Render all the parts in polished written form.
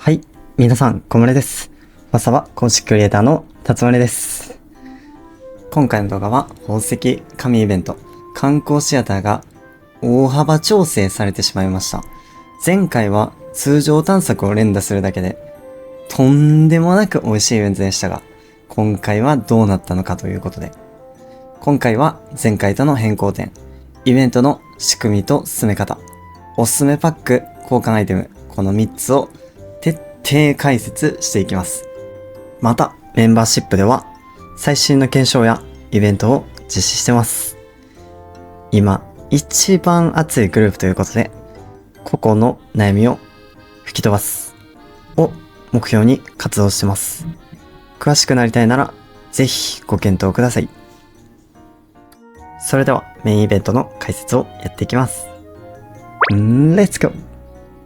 はい。皆さん、小丸です。わさば公式クリエイターの辰丸です。今回の動画は、宝石神イベント、観光シアターが大幅調整されてしまいました。前回は通常探索を連打するだけで、とんでもなく美味しいイベントでしたが、今回はどうなったのかということで、今回は前回との変更点、イベントの仕組みと進め方、おすすめパック、交換アイテム、この3つを徹底解説していきます。また、メンバーシップでは最新の検証やイベントを実施してます。今、一番熱いグループということで、個々の悩みを吹き飛ばすを目標に活動してます。詳しくなりたいなら、ぜひご検討ください。それではメインイベントの解説をやっていきます。レッツゴー。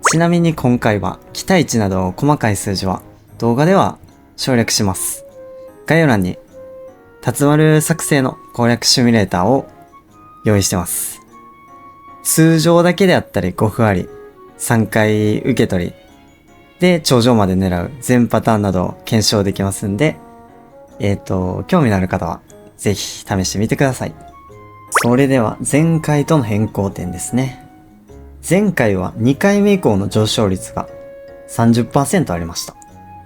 ちなみに今回は期待値など細かい数字は動画では省略します。概要欄に辰丸作成の攻略シミュレーターを用意してます。通常だけであったり5分あり、3回受け取りで頂上まで狙う全パターンなどを検証できますんで、興味のある方はぜひ試してみてください。それでは前回との変更点ですね。前回は2回目以降の上昇率が 30% ありました。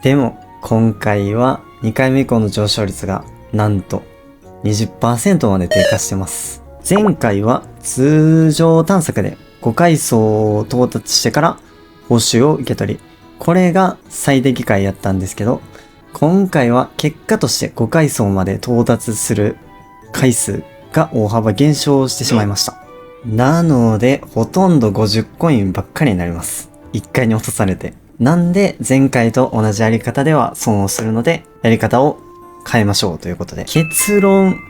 でも今回は2回目以降の上昇率がなんと 20% まで低下してます。前回は通常探索で5階層を到達してから報酬を受け取り、これが最適解やったんですけど、今回は結果として5階層まで到達する回数が大幅減少してしまいました。なので、ほとんど50コインばっかりになります。1回に落とされて。なんで、前回と同じやり方では損をするので、やり方を変えましょうということで。結論、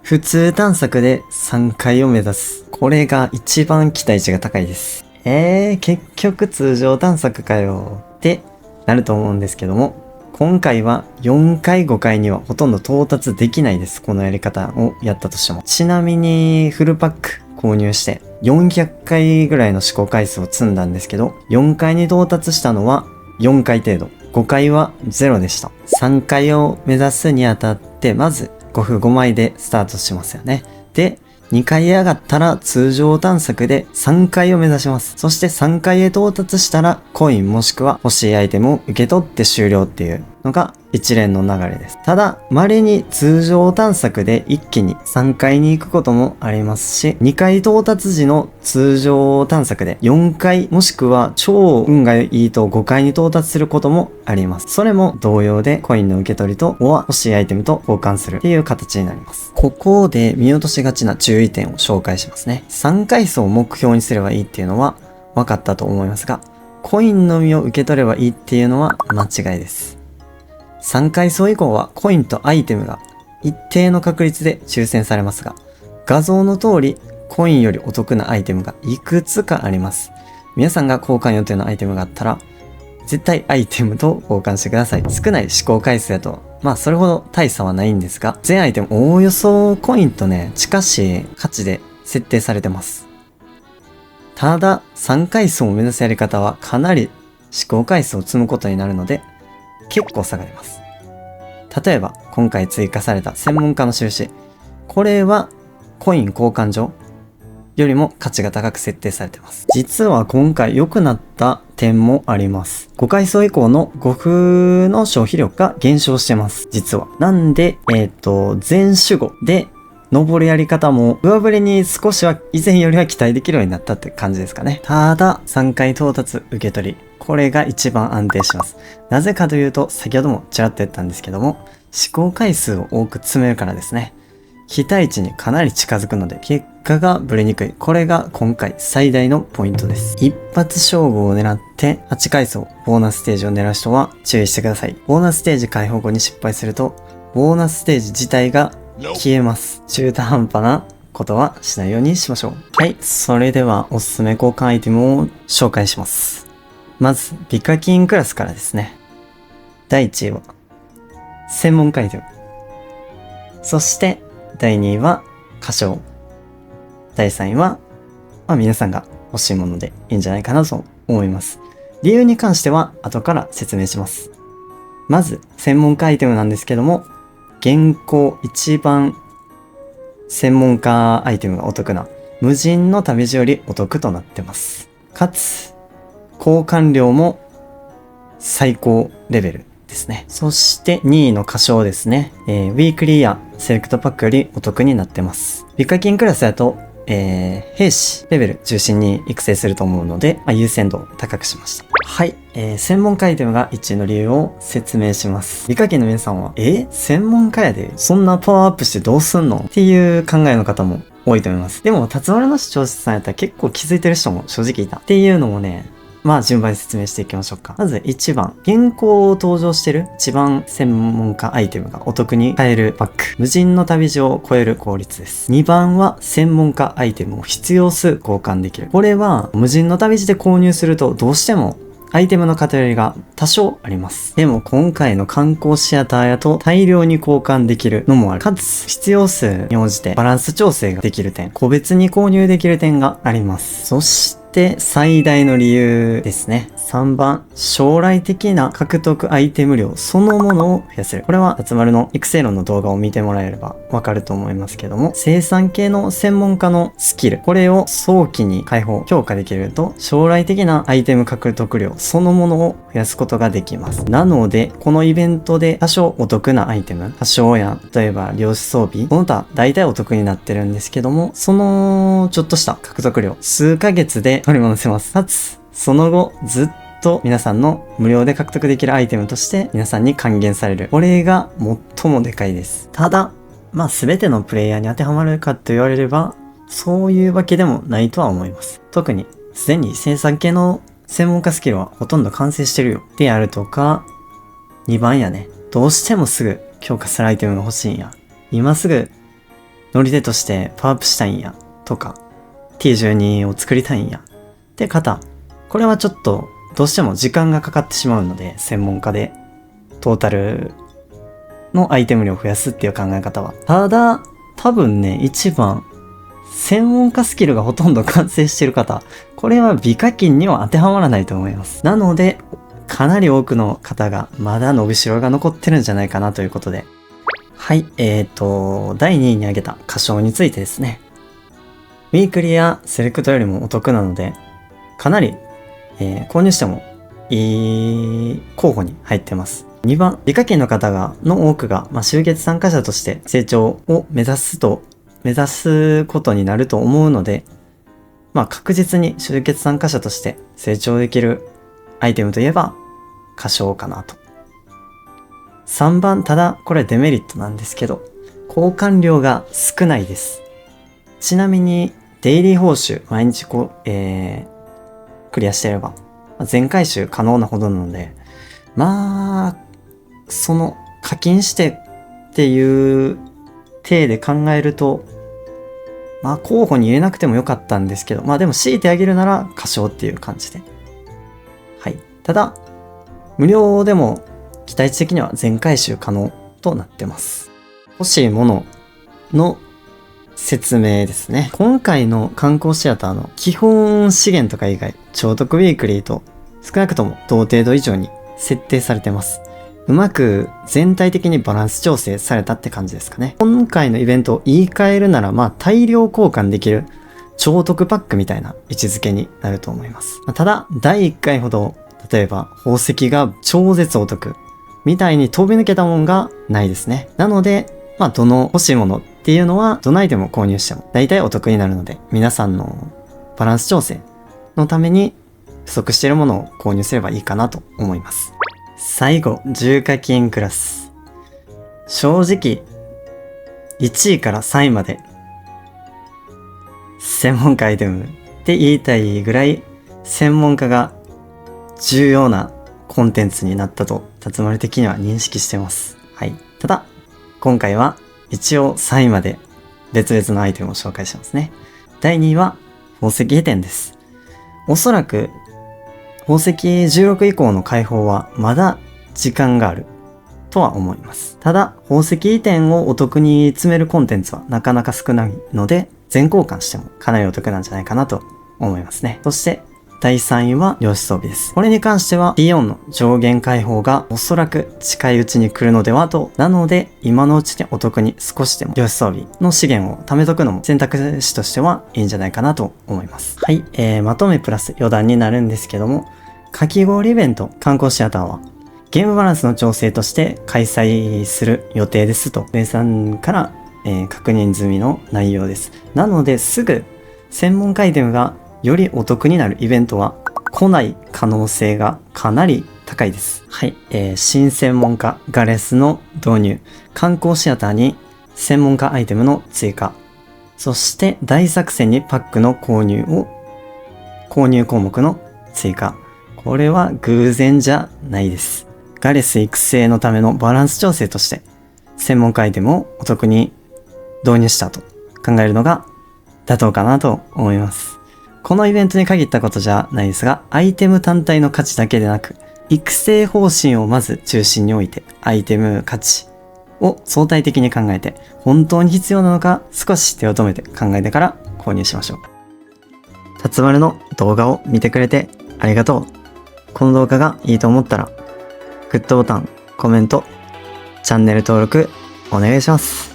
普通探索で3回を目指す。これが一番期待値が高いです。結局通常探索かよってなると思うんですけども、今回は4回5回にはほとんど到達できないです。このやり方をやったとしても。ちなみにフルパック購入して400回ぐらいの試行回数を積んだんですけど、4回に到達したのは4回程度。5回は0でした。3回を目指すにあたって、まず5分5枚でスタートしますよね。で、2回上がったら通常探索で3回を目指します。そして3回へ到達したらコインもしくは欲しいアイテムを受け取って終了っていうのが一連の流れです。ただ、稀に通常探索で一気に3回に行くこともありますし、2回到達時の通常探索で4回もしくは超運がいいと5回に到達することもあります。それも同様でコインの受け取りと欲しいアイテムと交換するっていう形になります。ここで見落としがちな注意点を紹介しますね。3階層を目標にすればいいっていうのは分かったと思いますが、コインのみを受け取ればいいっていうのは間違いです。3階層以降はコインとアイテムが一定の確率で抽選されますが、画像の通りコインよりお得なアイテムがいくつかあります。皆さんが交換予定のアイテムがあったら、絶対アイテムと交換してください。少ない試行回数だと、それほど大差はないんですが、全アイテムおおよそコインとね、近しい価値で設定されてます。ただ、3階層を目指すやり方はかなり試行回数を積むことになるので、結構差が出ます。例えば、今回追加された専門家の印。これはコイン交換所よりも価値が高く設定されています。実は今回良くなった点もあります。5階層以降の5分の消費力が減少してます。実は。なんで、全守護で登るやり方も上振れに少しは以前よりは期待できるようになったって感じですかね。ただ、3回到達受け取り。これが一番安定します。なぜかというと、先ほどもちらっと言ったんですけども、試行回数を多く積めるからですね。期待値にかなり近づくので、結果がブレにくい。これが今回最大のポイントです。一発勝負を狙って8階層、ボーナスステージを狙う人は注意してください。ボーナスステージ解放後に失敗すると、ボーナスステージ自体が消えます。中途半端なことはしないようにしましょう。はい、それではおすすめ交換アイテムを紹介します。まず、美課金クラスからですね。第1位は、専門家アイテム。そして、第2位は、歌唱。第3位は、皆さんが欲しいものでいいんじゃないかなと思います。理由に関しては後から説明します。まず、専門家アイテムなんですけども、現行一番専門家アイテムがお得な無人の旅路よりお得となってます。かつ、交換量も最高レベルですね。そして2位の歌唱ですね。ウィークリーやセレクトパックよりお得になってます。美課金クラスだと、兵士レベル中心に育成すると思うので、優先度を高くしました。はい、専門家アイテムが1位の理由を説明します。美課金の皆さんは、専門家やでそんなパワーアップしてどうすんのっていう考えの方も多いと思います。でも、辰丸の視聴者さんやったら結構気づいてる人も正直いた。っていうのもね、順番に説明していきましょうか。まず1番。現行登場してる一番専門家アイテムがお得に買えるパック。無人の旅路を超える効率です。2番は専門家アイテムを必要数交換できる。これは無人の旅路で購入するとどうしてもアイテムの偏りが多少あります。でも今回の観光シアターやと大量に交換できるのもある。かつ必要数に応じてバランス調整ができる点、個別に購入できる点があります。そして最大の理由ですね。3番、将来的な獲得アイテム量そのものを増やせる。これは、辰丸の育成論の動画を見てもらえればわかると思いますけども、生産系の専門家のスキル、これを早期に解放、強化できると、将来的なアイテム獲得量そのものを増やすことができます。なので、このイベントで多少お得なアイテム、多少や例えば漁師装備、この他大体お得になってるんですけども、そのちょっとした獲得量、数ヶ月で取り戻せます。かつ、その後、ずっと皆さんの無料で獲得できるアイテムとして皆さんに還元される。これが最もでかいです。ただ、全てのプレイヤーに当てはまるかと言われれば、そういうわけでもないとは思います。特に、すでに生産系の専門家スキルはほとんど完成してるよ。であるとか、2番やね。どうしてもすぐ強化するアイテムが欲しいんや。今すぐ乗り手としてパワーアップしたいんや。とか、T12 を作りたいんや。って方、これはちょっとどうしても時間がかかってしまうので、専門家でトータルのアイテム量を増やすっていう考え方は。ただ、多分ね、一番専門家スキルがほとんど完成してる方、これは美課金には当てはまらないと思います。なので、かなり多くの方がまだ伸びしろが残ってるんじゃないかなということで。はい、第2位に挙げた歌唱についてですね。ウィークリーやセレクトよりもお得なので、かなり、購入してもいい候補に入ってます。2番、美課金の方の多くが、集結参加者として成長を目指すことになると思うので、確実に集結参加者として成長できるアイテムといえば、歌唱かなと。3番、ただこれデメリットなんですけど、交換量が少ないです。ちなみに、デイリー報酬、毎日クリアしてれば、全回収可能なほどなので、その課金してっていう体で考えると、候補に入れなくてもよかったんですけど、でも強いてあげるなら歌唱っていう感じで。はい。ただ、無料でも期待値的には全回収可能となってます。欲しいものの説明ですね。今回の観光シアターの基本資源とか以外、超得ウィークリーと少なくとも同程度以上に設定されてます。うまく全体的にバランス調整されたって感じですかね。今回のイベントを言い換えるなら大量交換できる超得パックみたいな位置づけになると思います。ただ、第1回ほど、例えば宝石が超絶お得みたいに飛び抜けたもんがないですね。なので、どの欲しいものっていうのは、どのアイテムを購入しても大体お得になるので、皆さんのバランス調整のために不足しているものを購入すればいいかなと思います。最後、重課金クラス。正直、1位から3位まで、専門家アイテムって言いたいぐらい、専門家が重要なコンテンツになったと、辰丸的には認識してます。はい。ただ、今回は一応3位まで別々のアイテムを紹介しますね。第2位は宝石移転です。おそらく宝石16以降の解放はまだ時間があるとは思います。ただ宝石移転をお得に詰めるコンテンツはなかなか少ないので全交換してもかなりお得なんじゃないかなと思いますね。そして第3位は量子装備です。これに関しては T4 の上限解放がおそらく近いうちに来るのではと。なので今のうちにお得に少しでも量子装備の資源を貯めとくのも選択肢としてはいいんじゃないかなと思います。はい、まとめプラス余談になるんですけども、かき氷イベント観光シアターはゲームバランスの調整として開催する予定ですと、米さんから、確認済みの内容です。なのですぐ専門家アイテムがよりお得になるイベントは来ない可能性がかなり高いです。はい、新専門家ガレスの導入、観光シアターに専門家アイテムの追加、そして大作戦にパックの購入項目の追加。これは偶然じゃないです。ガレス育成のためのバランス調整として専門家アイテムをお得に導入したと考えるのが妥当かなと思います。このイベントに限ったことじゃないですが、アイテム単体の価値だけでなく、育成方針をまず中心に置いて、アイテム価値を相対的に考えて、本当に必要なのか少し手を止めて考えてから購入しましょう。辰丸の動画を見てくれてありがとう。この動画がいいと思ったら、グッドボタン、コメント、チャンネル登録お願いします。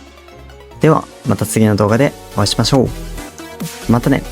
ではまた次の動画でお会いしましょう。またね。